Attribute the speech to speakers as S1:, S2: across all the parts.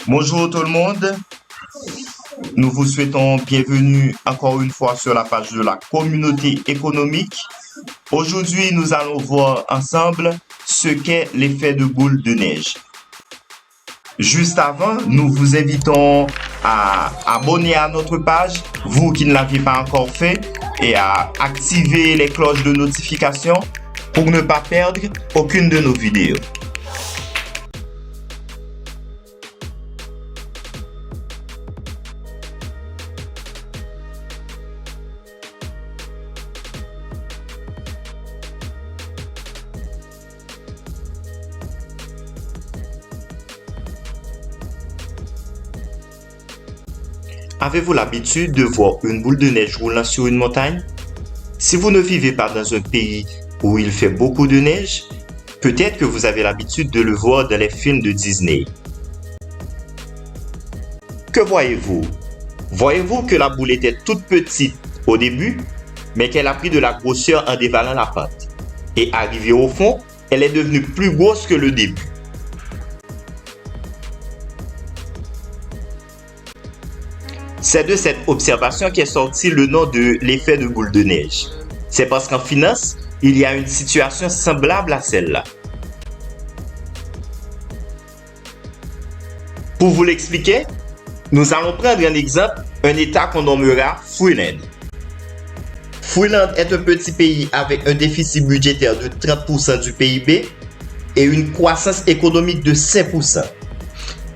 S1: Bonjour tout le monde, nous vous souhaitons bienvenue encore une fois sur la page de la communauté économique. Aujourd'hui, nous allons voir ensemble ce qu'est l'effet de boule de neige. Juste avant, nous vous invitons à abonner à notre page, vous qui ne l'avez pas encore fait, et à activer les cloches de notification pour ne pas perdre aucune de nos vidéos. Avez-vous l'habitude de voir une boule de neige roulant sur une montagne? Si vous ne vivez pas dans un pays où il fait beaucoup de neige, peut-être que vous avez l'habitude de le voir dans les films de Disney. Que voyez-vous? Voyez-vous que la boule était toute petite au début, mais qu'elle a pris de la grosseur en dévalant la pente. Et arrivée au fond, elle est devenue plus grosse que le début. C'est de cette observation qu'est sorti le nom de l'effet de boule de neige. C'est parce qu'en finance, il y a une situation semblable à celle-là. Pour vous l'expliquer, nous allons prendre un exemple, un État qu'on nommera Freeland. Freeland est un petit pays avec un déficit budgétaire de 30% du PIB et une croissance économique de 5%.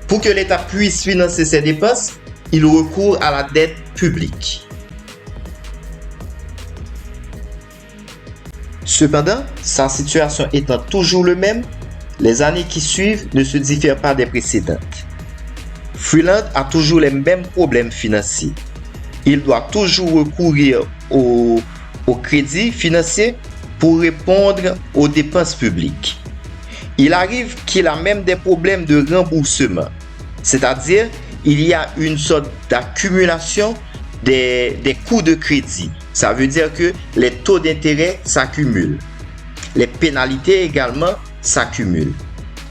S1: Pour que l'État puisse financer ses dépenses, il recourt à la dette publique. Cependant, sa situation étant toujours le même, les années qui suivent ne se diffèrent pas des précédentes. Freeland a toujours les mêmes problèmes financiers. Il doit toujours recourir au crédit financier pour répondre aux dépenses publiques. Il arrive qu'il a même des problèmes de remboursement, c'est-à-dire il y a une sorte d'accumulation des coûts de crédit. Ça veut dire que les taux d'intérêt s'accumulent. Les pénalités également s'accumulent.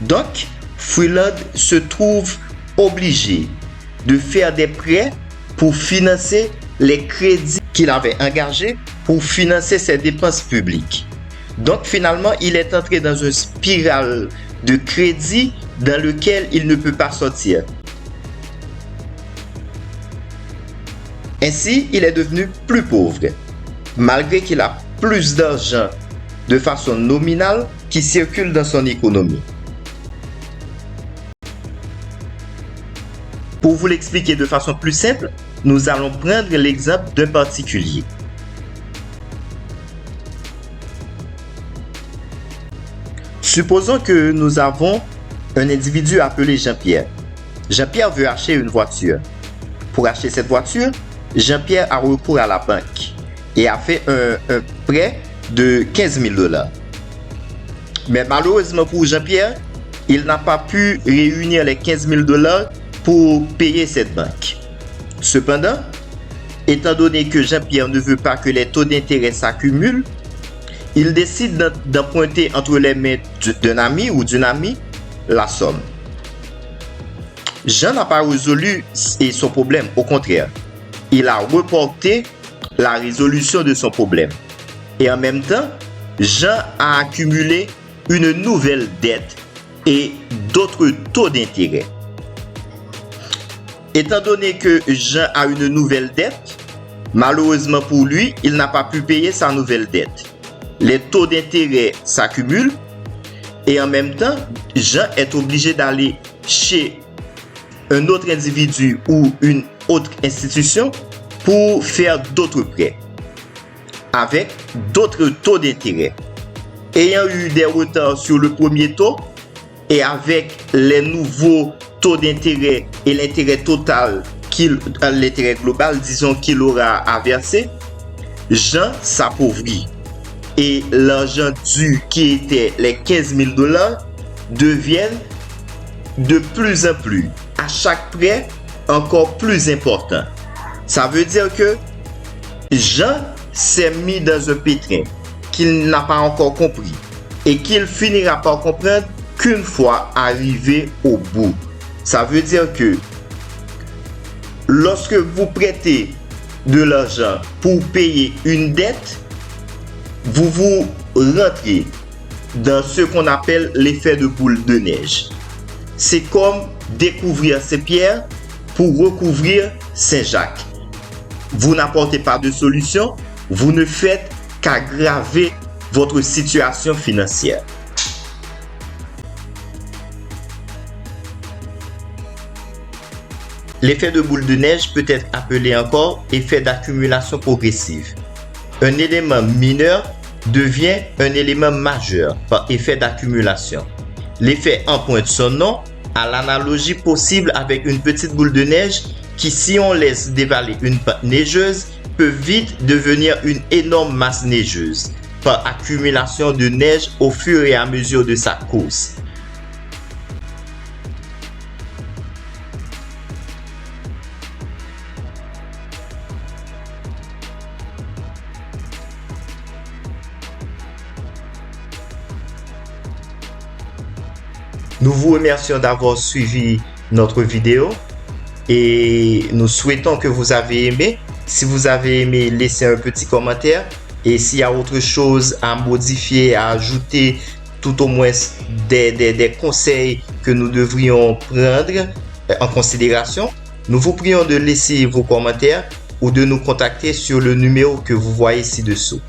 S1: Donc, Freeland se trouve obligé de faire des prêts pour financer les crédits qu'il avait engagés pour financer ses dépenses publiques. Donc, finalement, il est entré dans une spirale de crédit dans lequel il ne peut pas sortir. Ainsi, il est devenu plus pauvre, malgré qu'il a plus d'argent de façon nominale qui circule dans son économie. Pour vous l'expliquer de façon plus simple, nous allons prendre l'exemple d'un particulier. Supposons que nous avons un individu appelé Jean-Pierre. Jean-Pierre veut acheter une voiture. Pour acheter cette voiture, Jean-Pierre a recours à la banque et a fait un prêt de 15 000 $. Mais malheureusement pour Jean-Pierre, il n'a pas pu réunir les 15 000 $ pour payer cette banque. Cependant, étant donné que Jean-Pierre ne veut pas que les taux d'intérêt s'accumulent, il décide d'emprunter entre les mains d'un ami ou d'une amie la somme. Jean n'a pas résolu son problème, au contraire. Il a reporté la résolution de son problème. Et en même temps, Jean a accumulé une nouvelle dette et d'autres taux d'intérêt. Étant donné que Jean a une nouvelle dette, malheureusement pour lui, il n'a pas pu payer sa nouvelle dette. Les taux d'intérêt s'accumulent et en même temps, Jean est obligé d'aller chez un autre individu ou une autre institution pour faire d'autres prêts avec d'autres taux d'intérêt. Ayant eu des retards sur le premier taux et avec les nouveaux taux d'intérêt et l'intérêt total, l'intérêt global, disons, qu'il aura à verser, Jean s'appauvrit. Et l'argent dû qui était les 15 000 $ deviennent de plus en plus, à chaque prêt, encore plus important. Ça veut dire que Jean s'est mis dans un pétrin qu'il n'a pas encore compris et qu'il finira par comprendre qu'une fois arrivé au bout. Ça veut dire que lorsque vous prêtez de l'argent pour payer une dette, vous vous rentrez dans ce qu'on appelle l'effet de boule de neige. C'est comme découvrir Saint-Pierre pour recouvrir Saint-Jacques. Vous n'apportez pas de solution, vous ne faites qu'aggraver votre situation financière. L'effet de boule de neige peut être appelé encore effet d'accumulation progressive. Un élément mineur devient un élément majeur par effet d'accumulation. L'effet emprunte son nom à l'analogie possible avec une petite boule de neige qui, si on laisse dévaler une pente neigeuse, peut vite devenir une énorme masse neigeuse par accumulation de neige au fur et à mesure de sa course. Nous vous remercions d'avoir suivi notre vidéo et nous souhaitons que vous avez aimé. Si vous avez aimé, laissez un petit commentaire et s'il y a autre chose à modifier, à ajouter, tout au moins des conseils que nous devrions prendre en considération, nous vous prions de laisser vos commentaires ou de nous contacter sur le numéro que vous voyez ci-dessous.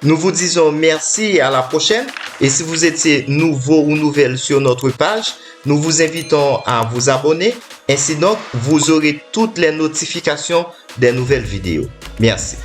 S1: Nous vous disons merci et à la prochaine. Et si vous étiez nouveau ou nouvelle sur notre page, nous vous invitons à vous abonner. Ainsi donc, vous aurez toutes les notifications des nouvelles vidéos. Merci.